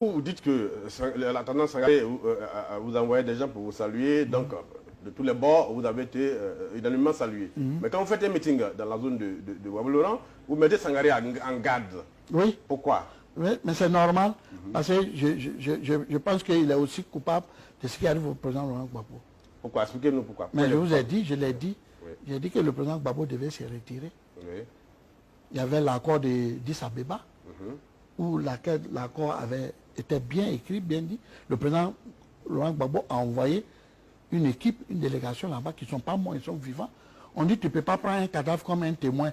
Vous dites que la tendance Sangaré vous envoyez des gens pour vous saluer, donc de tous les bords, vous avez été unanimement salué. Mais quand vous faites un meeting dans la zone de Wabou-Laurent, vous mettez Sangaré en garde. Oui. Pourquoi? Oui, mais c'est normal, parce que je pense qu'il est aussi coupable de ce qui arrive au président Laurent Gbagbo. Pourquoi? Expliquez-nous pourquoi. Mais je vous ai dit, je l'ai dit, j'ai dit que le président Gbagbo devait se retirer. Oui. Il y avait l'accord d'Addis Abeba, où l'accord avait été bien écrit, bien dit. Le président Laurent Gbagbo a envoyé une équipe, une délégation là-bas qui ne sont pas morts, ils sont vivants. On dit tu ne peux pas prendre un cadavre comme un témoin,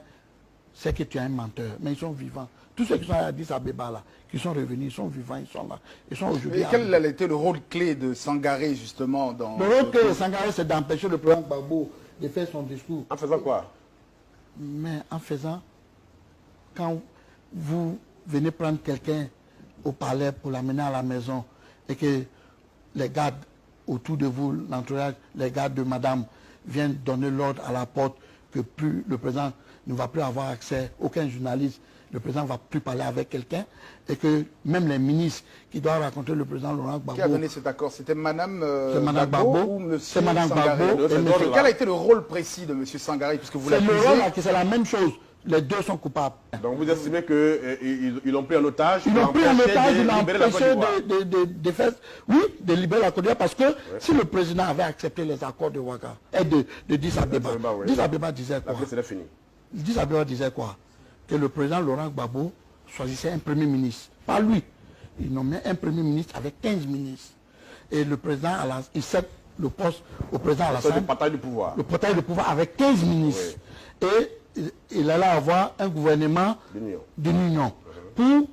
c'est que tu es un menteur, mais ils sont vivants. Tous ceux qui sont à Addis Abeba là, qui sont revenus, ils sont vivants, ils sont là. Ils sont aujourd'hui. Et quel a été le rôle clé de Sangaré justement dans... Le rôle clé de Sangaré, c'est d'empêcher le président Gbagbo de faire son discours. En faisant quoi? Mais en faisant, quand vous venez prendre quelqu'un au palais pour l'amener à la maison et que les gardes autour de vous, l'entourage, les gardes de madame viennent donner l'ordre à la porte que plus le président ne va plus avoir accès, aucun journaliste, le président ne va plus parler avec quelqu'un et que même les ministres qui doivent raconter le président Laurent Gbagbo... Qui a donné cet accord? C'était Madame Gbagbo ou Monsieur c'est Madame Sangaré? Gbagbo. Quel a été le rôle précis de Monsieur Sangaré puisque vous C'est le l'accusez? rôle là, c'est la même chose. Les deux sont coupables. Donc vous estimez qu'ils l'ont pris en otage? Ils l'ont pris en otage, ils l'ont libérer la Côte d'Ivoire. empêché de faire... Oui, de libérer la Côte d'Ivoire parce que si le président avait accepté les accords de Ouaga et de Addis Abeba, Addis Abeba disait quoi? Après, c'est fini. Addis Abeba disait quoi? Que le président Laurent Gbagbo choisissait un premier ministre. Pas lui. Il nommait un premier ministre avec 15 ministres. Et le président, il cède le poste au président Alassane. C'est le partage du pouvoir. Le partage du pouvoir avec 15 ministres. Oui. Et il allait avoir un gouvernement d'union. Pour...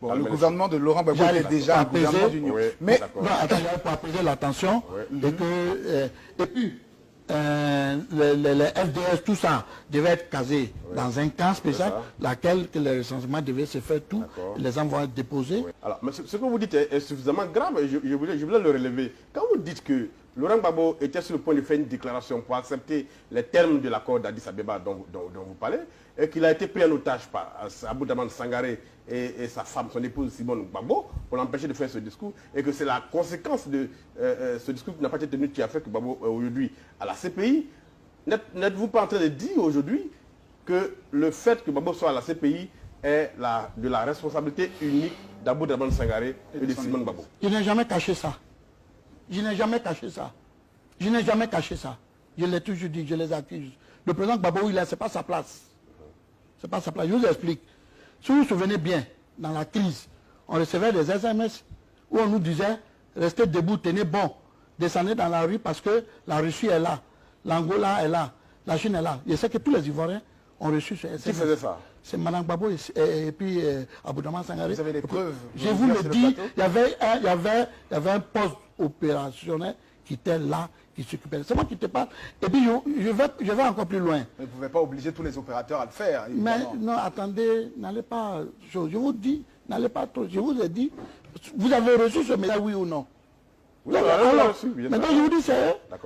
Bon, le gouvernement de Laurent Gbagbo était déjà un gouvernement d'union. Oui, mais non, attends, pour apaiser la tension. Et puis, les FDS, tout ça, devait être casé dans un camp spécial, laquelle que les recensements devaient se faire tout, les envois déposés. Alors, mais ce que vous dites est suffisamment grave et je voulais le relever. Quand vous dites que Laurent Gbagbo était sur le point de faire une déclaration pour accepter les termes de l'accord d'Addis Abeba dont vous parlez, et qu'il a été pris en otage par Abou-Daman Sangaré et sa femme, son épouse Simone Gbagbo, pour l'empêcher de faire ce discours, et que c'est la conséquence de ce discours qui n'a pas été tenu qui a fait que Gbagbo aujourd'hui à la CPI. N'êtes-vous pas en train de dire aujourd'hui que le fait que Gbagbo soit à la CPI est de la responsabilité unique d'Abou-Daman Sangaré et de Simone Gbagbo? Je n'ai jamais caché ça. Je n'ai jamais caché ça. Je n'ai jamais caché ça. Je l'ai toujours dit, je les accuse. Le président Gbagbo, c'est pas sa place. C'est pas sa place. Je vous explique. Si vous vous souvenez bien, dans la crise, on recevait des SMS où on nous disait, restez debout, tenez bon, descendez dans la rue parce que la Russie est là, l'Angola est là, la Chine est là. Je sais que tous les Ivoiriens ont reçu ce SMS. Qui faisait ça? C'est Mme Gbagbo et puis Abou-Daman Sangaré. Vous avez des preuves? Je vous le dis, il y avait un poste opérationnel qui était là, qui s'occupait. C'est moi qui te parle. Et puis je vais encore plus loin. Mais vous ne pouvez pas obliger tous les opérateurs à le faire. Évidemment. Mais non, attendez, n'allez pas... Je vous dis, n'allez pas trop. Je vous ai dit, vous avez reçu ce message, oui ou non? Oui, alors, maintenant je vous dis,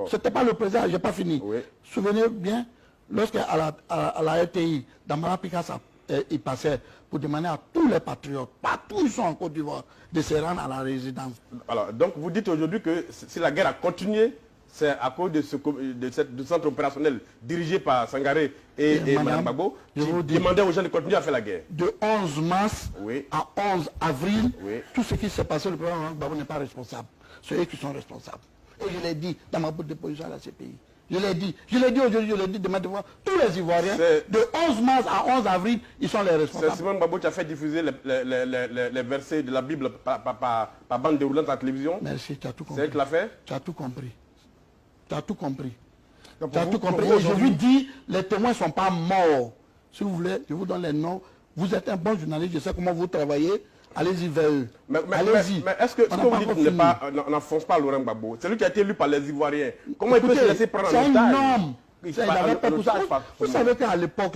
c'était pas le président, je n'ai pas fini. Oui. Souvenez bien, lorsqu'à la RTI, Damara Picasso, il passait pour demander à tous les patriotes, partout où ils sont en Côte d'Ivoire, de se rendre à la résidence. Alors, donc vous dites aujourd'hui que si la guerre a continué, c'est à cause de ce centre opérationnel dirigé par Sangaré et Mme Gbagbo qui demandait aux gens de continuer à faire la guerre. De 11 mars à 11 avril, tout ce qui s'est passé, le président Gbagbo n'est pas responsable. C'est eux qui sont responsables. Et je l'ai dit dans ma boîte de position à la CPI. Je l'ai dit aujourd'hui, je l'ai dit demain devant tous les Ivoiriens. De 11 mars à 11 avril, ils sont les responsables. C'est Simone Gbagbo qui a fait diffuser les versets de la Bible par bande déroulante à la télévision. Merci, tu as tout compris. C'est elle qui l'a fait? Tu as tout compris. Tu as tout compris. Donc, tu as tout compris. Et je vous dis, les témoins ne sont pas morts. Si vous voulez, je vous donne les noms. Vous êtes un bon journaliste, je sais comment vous travaillez. Allez-y vers eux. Mais est-ce que ce que vous dites n'enfonce pas Laurent Gbagbo? C'est lui qui a été élu par les Ivoiriens. Comment il peut se laisser prendre en otage? C'est un homme. Vous savez qu'à l'époque,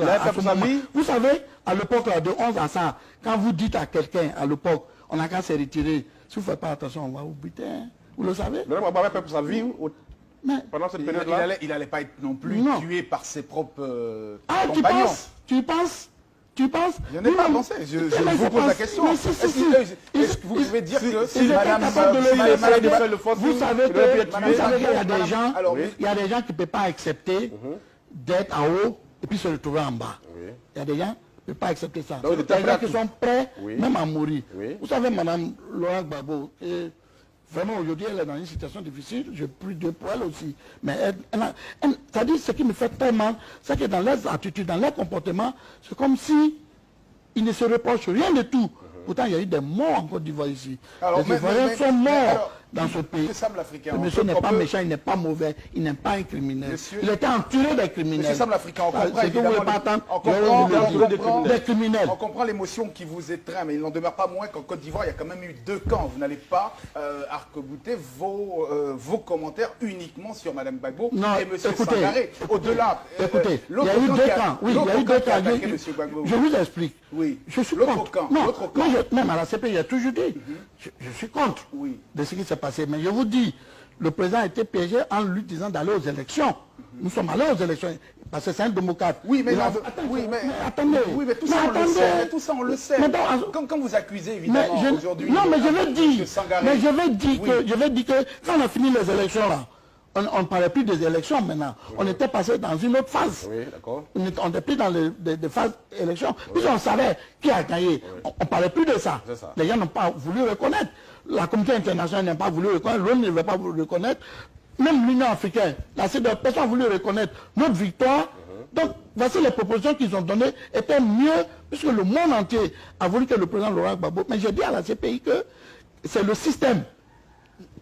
vous savez, à l'époque de 11 à 100, quand vous dites à quelqu'un, à l'époque, on n'a qu'à se retirer. Si vous ne faites pas attention, on va vous buter. Vous le savez? Laurent Gbagbo avait peur pour sa vie pendant cette période-là. Il n'allait pas être non plus tué par ses propres compagnons. Tu penses? Tu penses? Je n'ai pas avancé. Je vous pose la question. Est-ce que vous pouvez dire que Madame vous savez qu'il y a des gens, il y a des gens qui ne peuvent pas accepter d'être en haut et puis se retrouver en bas. Il y a des gens qui ne peuvent pas accepter ça. Il y a des gens qui sont prêts même à mourir. Vous savez, Madame Laurent Gbagbo, vraiment aujourd'hui elle est dans une situation difficile, je prie Dieu pour elle aussi. Mais c'est-à-dire ce qui me fait très mal, c'est que dans leurs attitudes, dans leur comportement, c'est comme si ils ne se reprochent rien du tout. Pourtant, il y a eu des morts en Côte d'Ivoire ici. Les Ivoiriens sont morts dans ce pays. Le monsieur n'est pas méchant, il n'est pas mauvais, il n'est pas un criminel. Il était entouré des criminels. Monsieur Sam l'Africain, on comprend criminels. On comprend l'émotion qui vous étreint, mais il n'en demeure pas moins qu'en Côte d'Ivoire, il y a quand même eu deux camps. Vous n'allez pas arc-bouter vos commentaires uniquement sur Mme Gbagbo et M. Sangaré. Au-delà, écoutez, il y a eu deux camps. Oui, il y a eu deux camps. Je vous explique. Oui. Je suis contre. Non, même à la CPI, il a toujours dit. Je suis contre de ce qui s'est passé. Mais je vous dis, le président a été piégé en lui disant d'aller aux élections. Nous sommes allés aux élections parce que c'est un démocrate. Oui, mais attendez. Oui, mais tout ça, on le sait. Tout ça, on le sait. Quand vous accusez, évidemment, aujourd'hui... Non, mais je veux dire que quand on a fini les élections, là, on ne parlait plus des élections maintenant. On était passé dans une autre phase. Oui, d'accord. On n'était plus dans des phases d'élection. Puis on savait qui a gagné. On ne parlait plus de ça. Les gens n'ont pas voulu reconnaître. La communauté internationale n'a pas voulu reconnaître. L'ONU ne veut pas reconnaître. Même l'Union africaine, la CEDEAO, personne n'a voulu reconnaître notre victoire. Donc, voici les propositions qu'ils ont données étaient mieux, puisque le monde entier a voulu que le président Laurent Gbagbo... Mais j'ai dit à la CPI que c'est le système.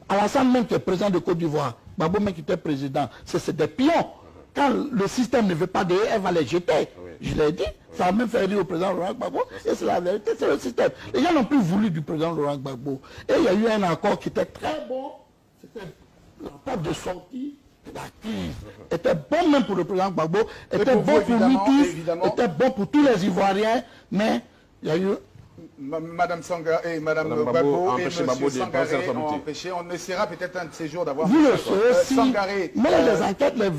Alassane même qui est président de Côte d'Ivoire, Gbagbo même qui était président, c'est des pions. Quand le système ne veut pas de elle va les jeter. Je l'ai dit, ça a même fait rire au président Laurent Gbagbo, et c'est la vérité, c'est le système. Les gens n'ont plus voulu du président Laurent Gbagbo. Et il y a eu un accord qui était très bon, c'était la porte de sortie, la crise. Était bon même pour le président Gbagbo, était bon pour nous tous, était bon pour tous les Ivoiriens, mais il y a eu... Madame Sangaré et Madame Gbagbo et M. Sangaré ont empêché. On essaiera peut-être un de ces jours d'avoir... Vous le savez aussi, Sangaré, mais les enquêtes, les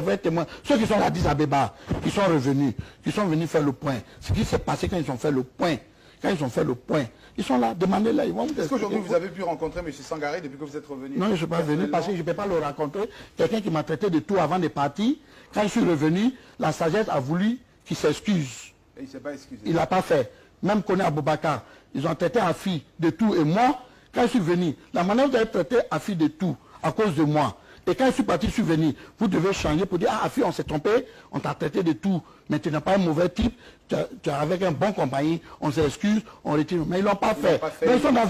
vrais témoins, ceux qui sont à Addis Abeba, qui sont revenus, qui sont venus faire le point, ce qui s'est passé quand ils ont fait le point, ils sont là, demandez-là, ils vont vous... Est-ce qu'aujourd'hui vous avez pu rencontrer M. Sangaré depuis que vous êtes revenu? Non, je ne suis pas venu parce que je ne peux pas le rencontrer. Quelqu'un qui m'a traité de tout avant de partir, quand je suis revenu, la sagesse a voulu qu'il s'excuse. Et il ne s'est pas excusé. Il ne l'a pas fait. Même Koné Aboubakar, ils ont traité Afi de tout. Et moi, quand je suis venu, la manière dont vous avez traité Afi de tout, à cause de moi. Et quand je suis parti, je suis venu, vous devez changer pour dire, ah Afi, on s'est trompé, on t'a traité de tout, mais tu n'es pas un mauvais type, tu es avec un bon compagnie, on s'excuse, on retire. Mais ils ne l'ont pas fait. Mais ils sont dans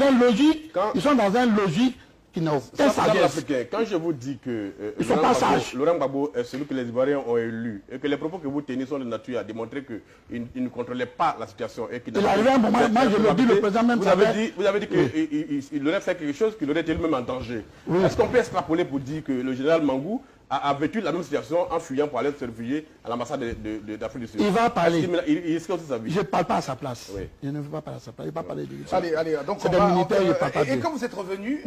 une logique, qui n'a aucun sagesse. Quand je vous dis que ils sont pas sages. Laurent Gbagbo est celui que les Ivoiriens ont élu et que les propos que vous tenez sont de nature à démontrer qu'il ne contrôlait pas la situation. Et qu'il arrivé un moment, moi je le dis, le président même vous avez dit qu'il aurait fait quelque chose, qu'il aurait été lui-même en danger. Est-ce qu'on peut extrapoler pour dire que le général Mangou a vécu la même situation en fuyant pour aller se réfugier à l'ambassade d'Afrique du Sud? Il va parler. Je ne parle pas à sa place. Je ne veux pas parler à sa place. Il ne va pas parler de ça. Allez, donc c'est des militaires, il ne parle pas de... Et quand vous êtes revenu...